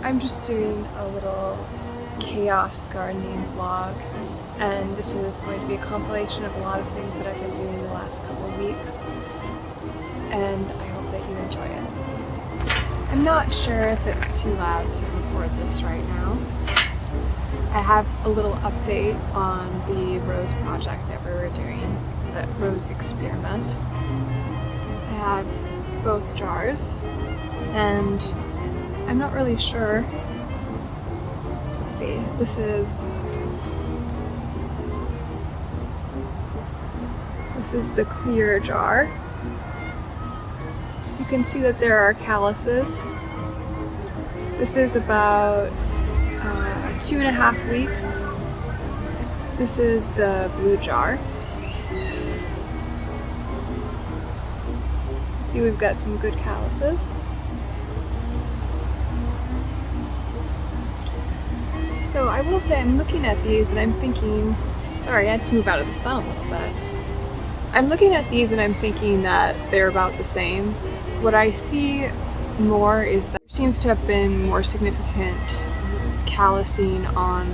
I'm just doing a little chaos gardening vlog, and this is going to be a compilation of a lot of things that I've been doing the last couple of weeks, and I hope that you enjoy it. I'm not sure if it's too loud to record this right now. I have a little update on the rose project that we were doing, the rose experiment. I have both jars, and I'm not really sure. Let's see, this is the clear jar. You can see that there are calluses. This is about 2.5 weeks. This is the blue jar. See, we've got some good calluses. So I will say, I'm looking at these and I'm thinking, sorry, I had to move out of the sun a little bit. I'm looking at these and I'm thinking that they're about the same. What I see more is that there seems to have been more significant callusing on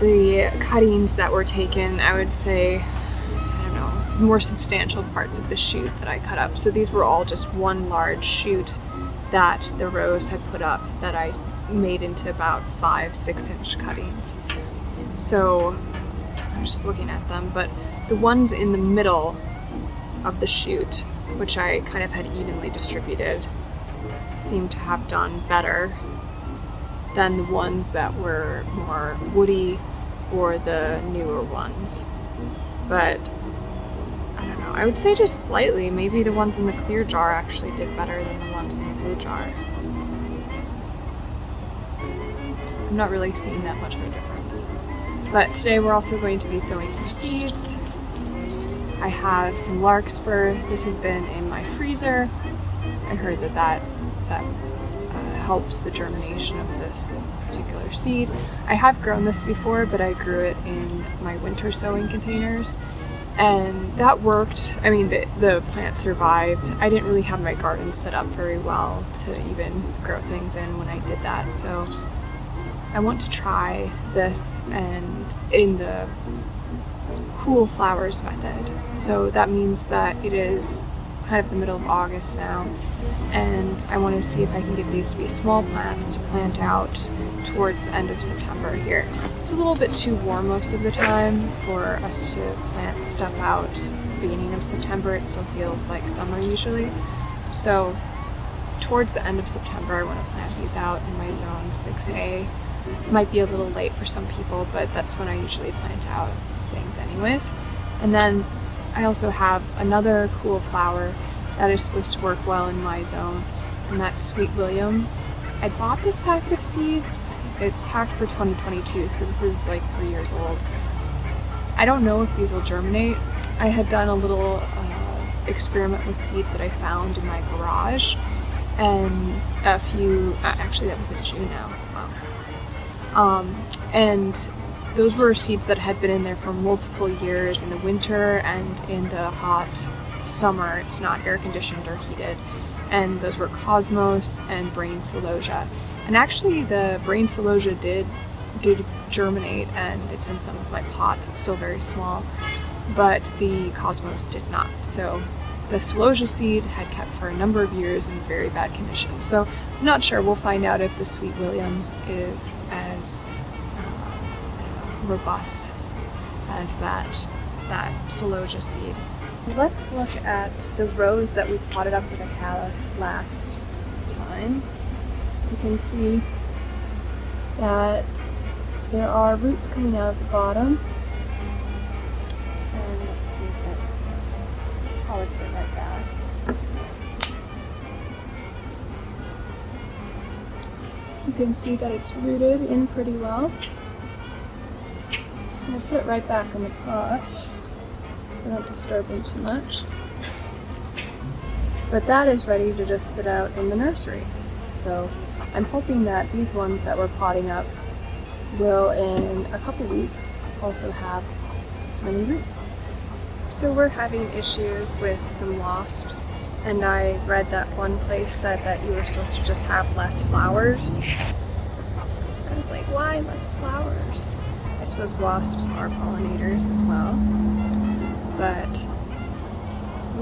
the cuttings that were taken. I would say, I don't know, more substantial parts of the shoot that I cut up. So these were all just one large shoot that the rose had put up that I made into about 5-6 inch cuttings. So I'm just looking at them, but the ones in the middle of the shoot, which I kind of had evenly distributed, seem to have done better than the ones that were more woody or the newer ones. But I don't know, I would say just slightly. Maybe the ones in the clear jar actually did better than the ones in the blue jar. I'm not really seeing that much of a difference. But today we're also going to be sowing some seeds. I have some larkspur. This has been in my freezer. I heard that helps the germination of this particular seed. I have grown this before, but I grew it in my winter sowing containers, and that worked. I mean, the plant survived. I didn't really have my garden set up very well to even grow things in when I did that, so I want to try this and in the cool flowers method. So that means that it is kind of the middle of August now, and I want to see if I can get these to be small plants to plant out towards the end of September here. It's a little bit too warm most of the time for us to plant stuff out beginning of September. It still feels like summer usually. So towards the end of September, I want to plant these out in my zone 6A. Might be a little late for some people, but that's when I usually plant out things anyways. And then I also have another cool flower that is supposed to work well in my zone, and that's Sweet William. I bought this packet of seeds. It's packed for 2022, so this is like 3 years old. I don't know if these will germinate. I had done a little experiment with seeds that I found in my garage, and a few, actually that was in June now. Wow. And those were seeds that had been in there for multiple years in the winter and in the hot summer. It's not air conditioned or heated. And those were Cosmos and Brain Celosia. And actually the Brain Celosia did germinate, and it's in some of my pots. It's still very small, but the Cosmos did not. So the Celosia seed had kept for a number of years in very bad condition. So I'm not sure. We'll find out if the Sweet William is as robust as that Celosia seed. Let's look at the rose that we potted up with a callus last time. You can see that there are roots coming out of the bottom. And let's see if that color put it right back. You can see that it's rooted in pretty well. I'm going to put it right back in the pot so don't disturb them too much. But that is ready to just sit out in the nursery. So I'm hoping that these ones that we're potting up will in a couple weeks also have this many roots. So we're having issues with some wasps And I read that one place said that you were supposed to just have less flowers. I was like, why less flowers? I suppose wasps are pollinators as well, but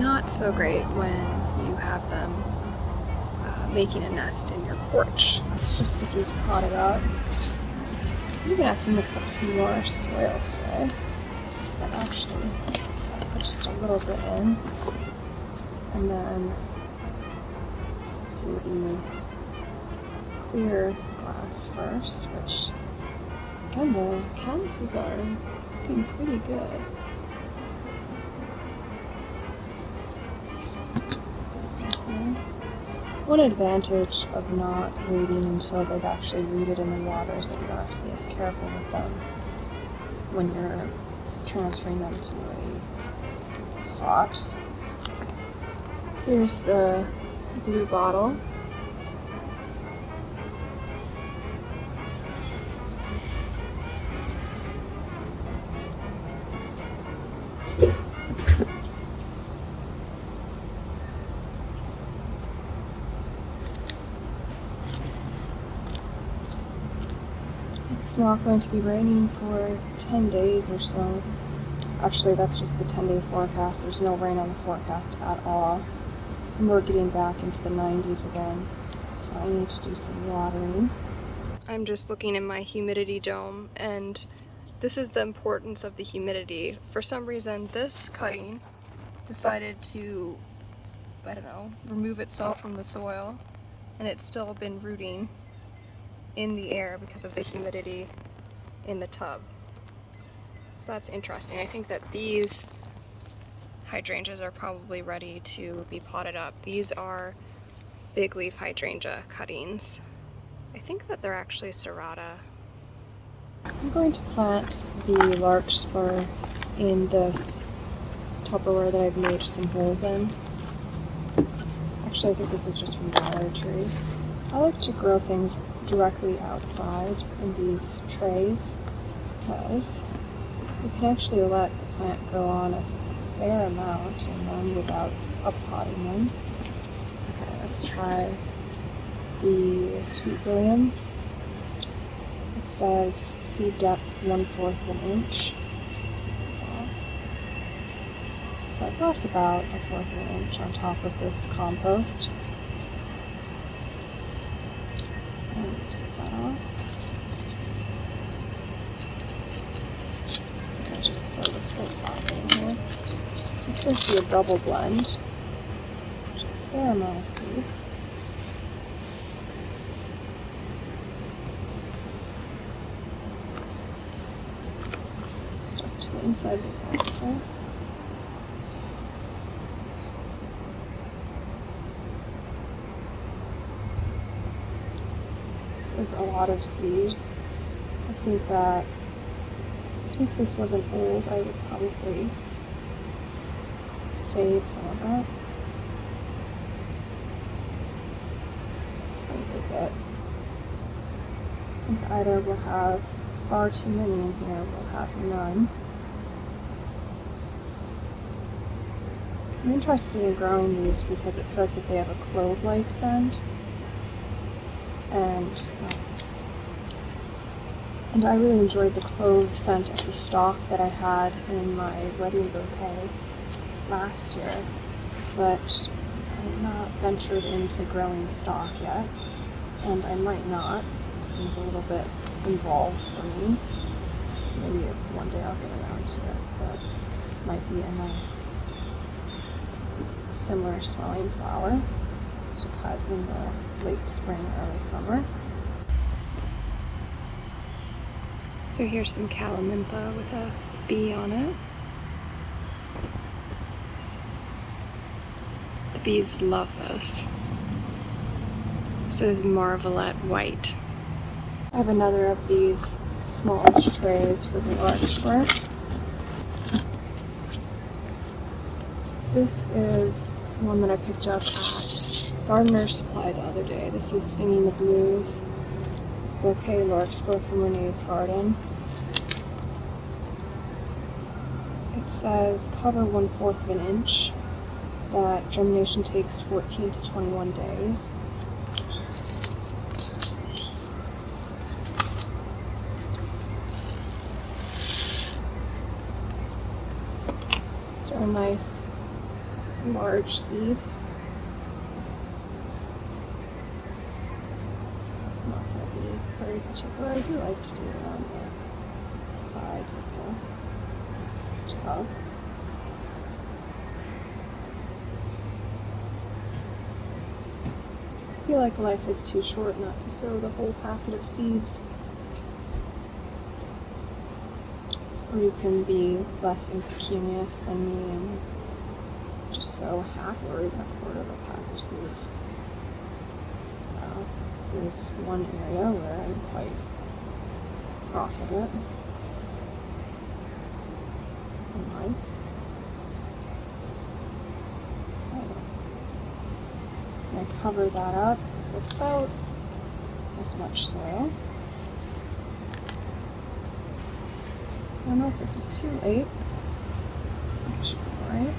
not so great when you have them making a nest in your porch. Let's just get these potted up. I'm gonna have to mix up some more soil today, but actually I'll put just a little bit in, and then do the clear glass first, which again the calluses are looking pretty good. One advantage of not waiting until they've actually rooted in the water is that you don't have to be as careful with them when you're transferring them to a pot. Here's the blue bottle. It's not going to be raining for 10 days or so. Actually, that's just the 10-day forecast. There's no rain on the forecast at all. And we're getting back into the 90s again, so I need to do some watering. I'm just looking in my humidity dome, and this is the importance of the humidity. For some reason, this cutting decided to, I don't know, remove itself from the soil, and it's still been rooting in the air because of the humidity in the tub. So that's interesting. I think that these hydrangeas are probably ready to be potted up. These are big leaf hydrangea cuttings. I think that they're actually serrata. I'm going to plant the larkspur in this Tupperware that I've made some holes in. Actually, I think this is just from Dollar Tree. I like to grow things directly outside in these trays because you can actually let the plant grow on a fair amount in them without uppotting them. Okay, let's try the sweet william. It says seed depth 1/4 of an inch. So I've left about 1/4 of an inch on top of this compost. And take that off. I'll just sew this whole pot in here. This is supposed to be a double blend. There's a fair amount of seeds. So stuck to the inside of the pot there. This is a lot of seed. I think that if this wasn't old, I would probably save some of that. Just quite a bit. I think either we'll have far too many in here, or we'll have none. I'm interested in growing these because it says that they have a clove-like scent. And I really enjoyed the clove scent of the stalk that I had in my wedding bouquet last year, but I've not ventured into growing stock yet, and I might not. It seems a little bit involved for me. Maybe one day I'll get around to it, but this might be a nice similar smelling flower to cut in the late spring, early summer. So here's some calamintha with a bee on it. The bees love this. This is Marvelette White. I have another of these smallish trays for the larkspur. This is one that I picked up at Gardener's Supply the other day. This is Singing the Blues bouquet larkspur from Renee's garden. It says cover 1/4 of an inch. that germination takes 14 to 21 days. These are a nice large seed. I'm not going to be very particular. I do like to do it on the sides of the tub. I feel like life is too short not to sow the whole packet of seeds. Or you can be less impecunious than me and just sow half or even a quarter of a pack of seeds. This is one area where I'm quite profligate in life. I cover that up with about as much soil. I don't know if this is too late. It should be alright.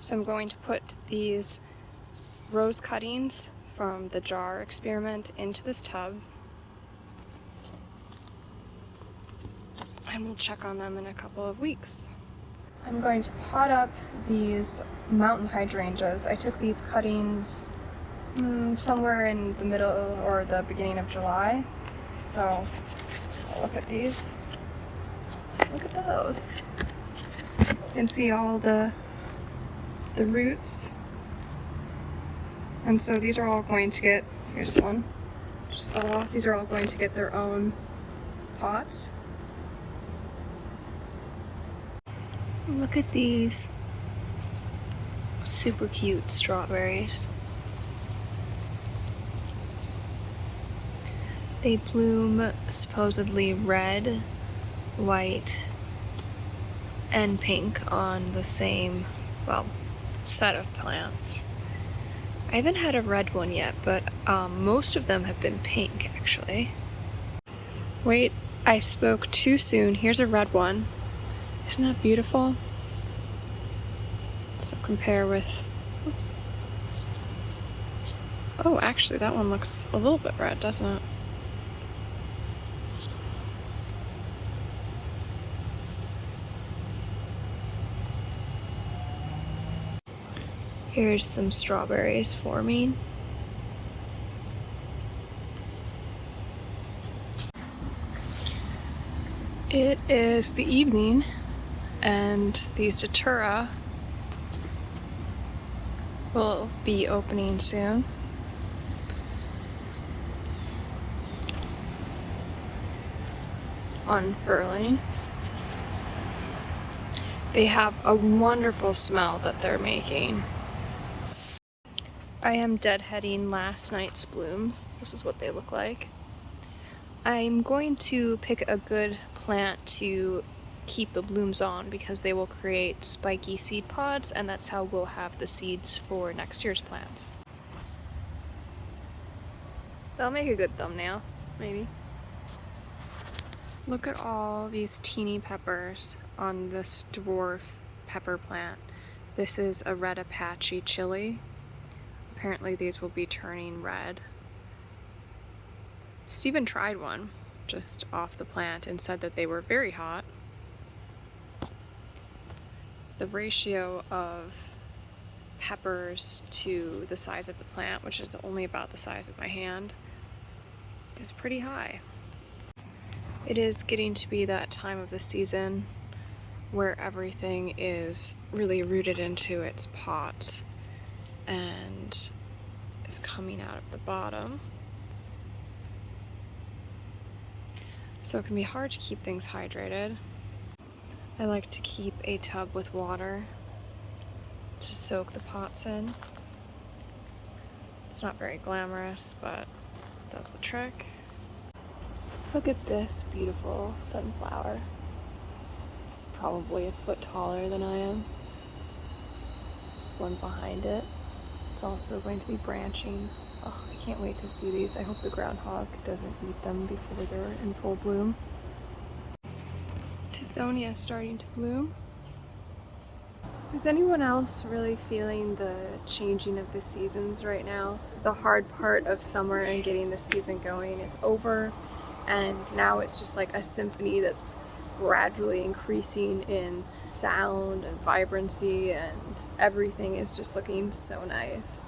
So I'm going to put these rose cuttings from the jar experiment into this tub. And we'll check on them in a couple of weeks. I'm going to pot up these mountain hydrangeas. I took these cuttings somewhere in the middle or the beginning of July. So look at these. Look at those. You can see all the roots. And so these are all going to get, here's one, just fell off. These are all going to get their own pots. Look at these super cute strawberries. They bloom supposedly red, white, and pink on the same, well, set of plants. I haven't had a red one yet, but most of them have been pink actually. Wait, I spoke too soon. Here's a red one. Isn't that beautiful? So compare with, oops. Oh, actually that one looks a little bit red, doesn't it? Here's some strawberries forming. It is the evening and these datura will be opening soon. Unfurling. They have a wonderful smell that they're making. I am deadheading last night's blooms. This is what they look like. I'm going to pick a good plant to keep the blooms on because they will create spiky seed pods, and that's how we'll have the seeds for next year's plants. That'll make a good thumbnail, maybe. Look at all these teeny peppers on this dwarf pepper plant. This is a red Apache chili. Apparently these will be turning red. Steven tried one just off the plant and said that they were very hot. The ratio of peppers to the size of the plant, which is only about the size of my hand, is pretty high. It is getting to be that time of the season where everything is really rooted into its pot and is coming out of the bottom. So it can be hard to keep things hydrated. I like to keep a tub with water to soak the pots in. It's not very glamorous, but it does the trick. Look at this beautiful sunflower. It's probably a foot taller than I am. There's one behind it. It's also going to be branching. Oh, I can't wait to see these. I hope the groundhog doesn't eat them before they're in full bloom. Tithonia starting to bloom. Is anyone else really feeling the changing of the seasons right now? The hard part of summer and getting the season going is over, and now it's just like a symphony that's gradually increasing in sound and vibrancy, and everything is just looking so nice.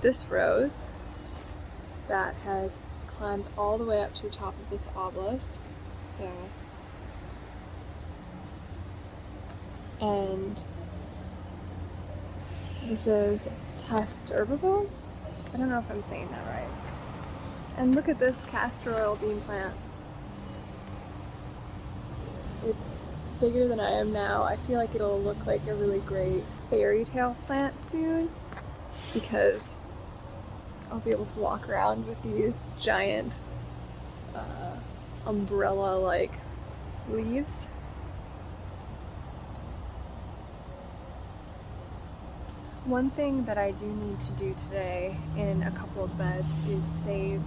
This rose that has climbed all the way up to the top of this obelisk, and this is Test Herbivals. I don't know if I'm saying that right. And look at this castor oil bean plant. It's bigger than I am now. I feel like it'll look like a really great fairy tale plant soon, because I'll be able to walk around with these giant umbrella-like leaves. One thing that I do need to do today in a couple of beds is save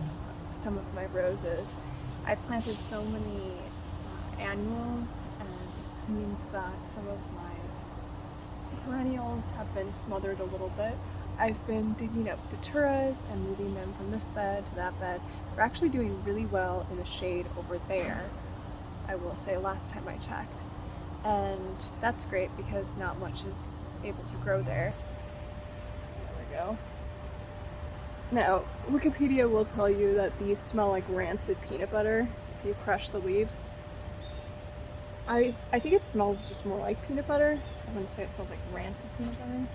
some of my roses. I've planted so many annuals, and it means that some of my perennials have been smothered a little bit. I've been digging up daturas and moving them from this bed to that bed. They're actually doing really well in the shade over there, I will say, last time I checked. And that's great because not much is able to grow there. Go. Now, Wikipedia will tell you that these smell like rancid peanut butter if you crush the leaves. I think it smells just more like peanut butter. I wouldn't say it smells like rancid peanut butter.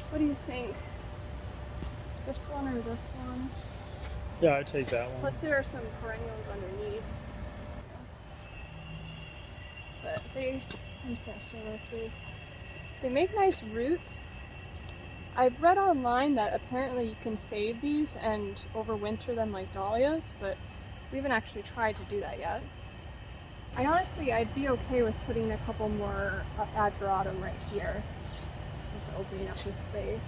What do you think? This one or this one? Yeah, I'd take that one. Plus there are some perennials underneath. But I'm just gonna show this. They make nice roots. I've read online that apparently you can save these and overwinter them like dahlias, but we haven't actually tried to do that yet. I'd be okay with putting a couple more ageratum right here, just opening up this space.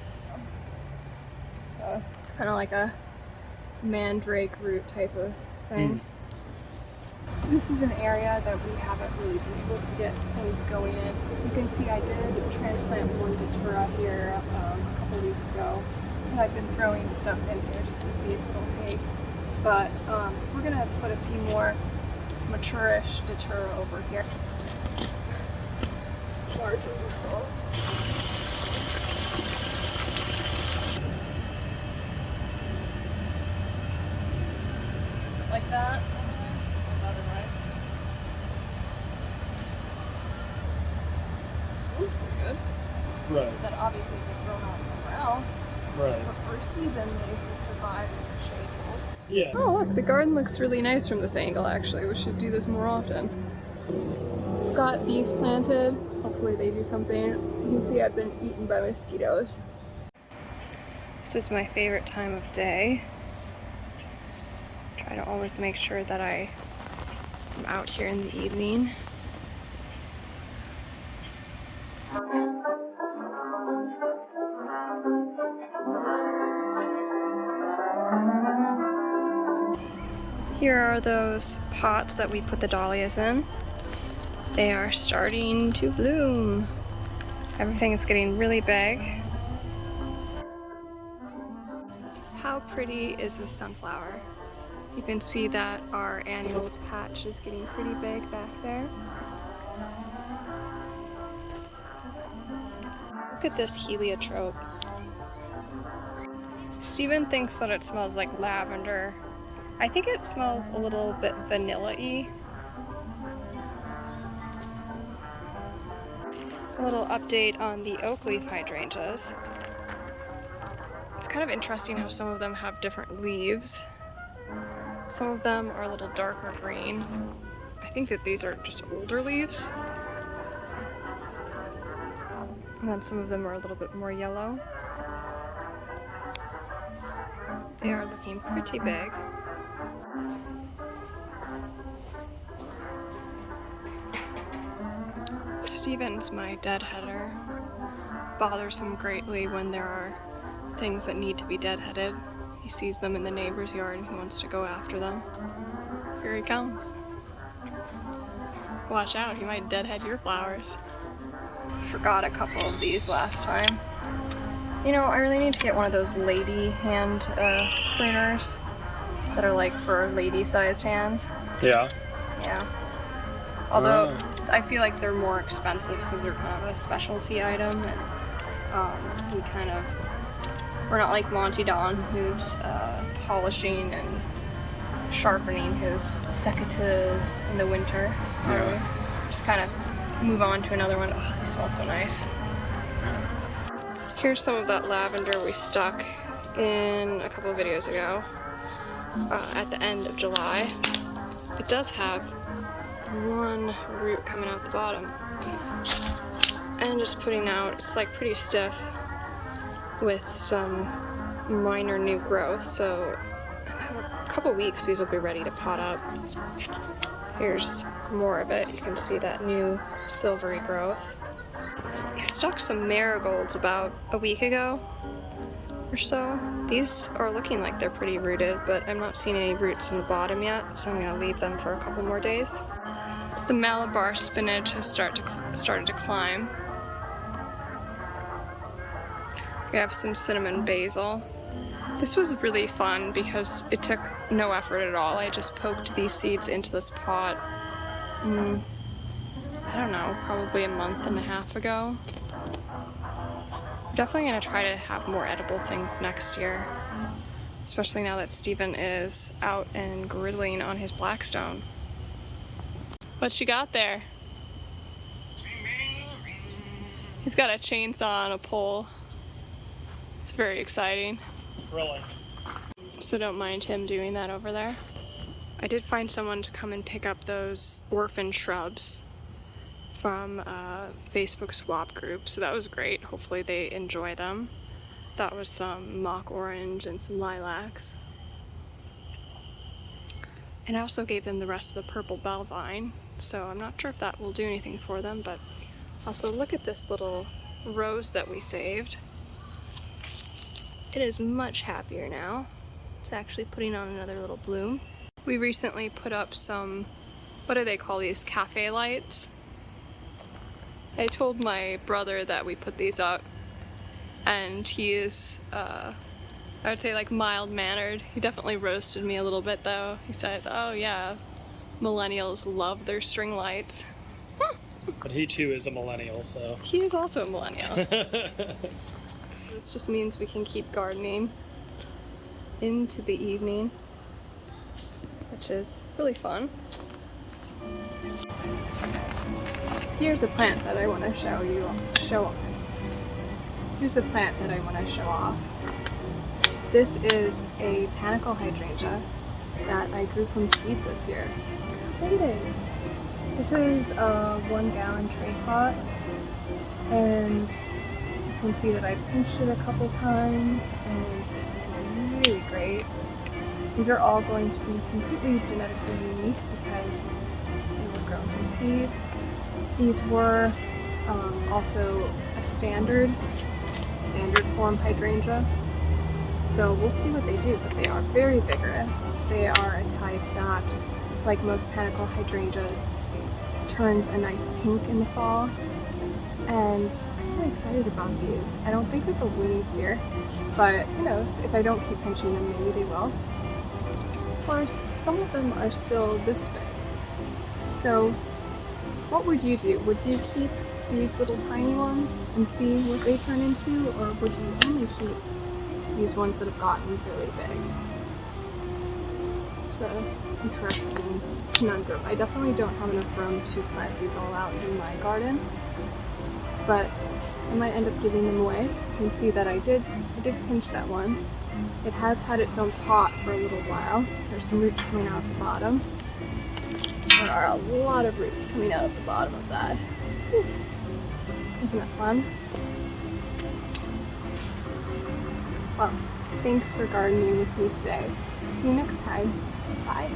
So it's kind of like a mandrake root type of thing. This is an area that we haven't really been able to get things going in. You can see I did transplant one datura here a couple weeks ago, and I've been throwing stuff in here just to see if it'll take. But we're going to put a few more mature-ish datura over here. Larger ones. Is it like that? Right. That obviously get grown out somewhere else. Right. But for a season, they will survive in the shade. Yeah. Oh, look, the garden looks really nice from this angle, actually. We should do this more often. I've got these planted. Hopefully they do something. You can see I've been eaten by mosquitoes. This is my favorite time of day. Try to always make sure that I am out here in the evening. Here are those pots that we put the dahlias in. They are starting to bloom. Everything is getting really big. How pretty is this sunflower? You can see that our annuals patch is getting pretty big back there. Look at this heliotrope. Steven thinks that it smells like lavender. I think it smells a little bit vanilla-y. A little update on the oak leaf hydrangeas. It's kind of interesting how some of them have different leaves. Some of them are a little darker green. I think that these are just older leaves. And then some of them are a little bit more yellow. They are looking pretty big. Steven's my deadheader. Bothers him greatly when there are things that need to be deadheaded. He sees them in the neighbor's yard and he wants to go after them. Here he comes. Watch out, he might deadhead your flowers. Forgot a couple of these last time. You know, I really need to get one of those lady hand pruners that are like for lady-sized hands. Yeah. Yeah. Although I feel like they're more expensive because they're kind of a specialty item, and we're not like Monty Don, who's polishing and sharpening his secateurs in the winter. Yeah. Just kind of move on to another one. Oh, they smell so nice. Here's some of that lavender we stuck in a couple of videos ago at the end of July. It does have one root coming out the bottom. And just putting out, it's like pretty stiff with some minor new growth, so a couple weeks these will be ready to pot up. Here's more of it. You can see that new silvery growth. I stuck some marigolds about a week ago or so. These are looking like they're pretty rooted, but I'm not seeing any roots in the bottom yet, so I'm going to leave them for a couple more days. The Malabar spinach has started to climb. We have some cinnamon basil. This was really fun because it took no effort at all. I just poked these seeds into this pot, I don't know, probably a month and a half ago. I'm definitely going to try to have more edible things next year, especially now that Steven is out and griddling on his Blackstone. What you got there? He's got a chainsaw on a pole. It's very exciting. Really? So don't mind him doing that over there. I did find someone to come and pick up those orphan shrubs from a Facebook swap group, so that was great. Hopefully they enjoy them. That was some mock orange and some lilacs. And I also gave them the rest of the purple bell vine, so I'm not sure if that will do anything for them, but also look at this little rose that we saved. It is much happier now. It's actually putting on another little bloom. We recently put up some, what do they call these, cafe lights? I told my brother that we put these up, and he is, I would say, like, mild-mannered. He definitely roasted me a little bit, though. He said, oh yeah, millennials love their string lights. But he too is a millennial, so. He is also a millennial. This just means we can keep gardening into the evening, which is really fun. Here's a plant that I want to Here's a plant that I want to show off. This is a panicle hydrangea that I grew from seed this year. Look at this. This is a 1 gallon tray pot, and you can see that I pinched it a couple times, and it's really great. These are all going to be completely genetically unique because they were grown from seed. These were also a standard form hydrangea, so we'll see what they do, but they are very vigorous. They are a type that, like most panicle hydrangeas, turns a nice pink in the fall, and I'm really excited about these. I don't think that they'll bloom this year, but who knows, if I don't keep pinching them, maybe they will. Of course, some of them are still this big, so what would you do? Would you keep these little tiny ones and see what they turn into, or would you only keep these ones that have gotten really big? It's an interesting conundrum. I definitely don't have enough room to plant these all out in my garden, but I might end up giving them away. You can see that I did pinch that one. It has had its own pot for a little while. There's some roots coming out the bottom. There are a lot of roots coming out of the bottom of that. Whew. Isn't that fun? Well, thanks for gardening with me today. See you next time. Bye.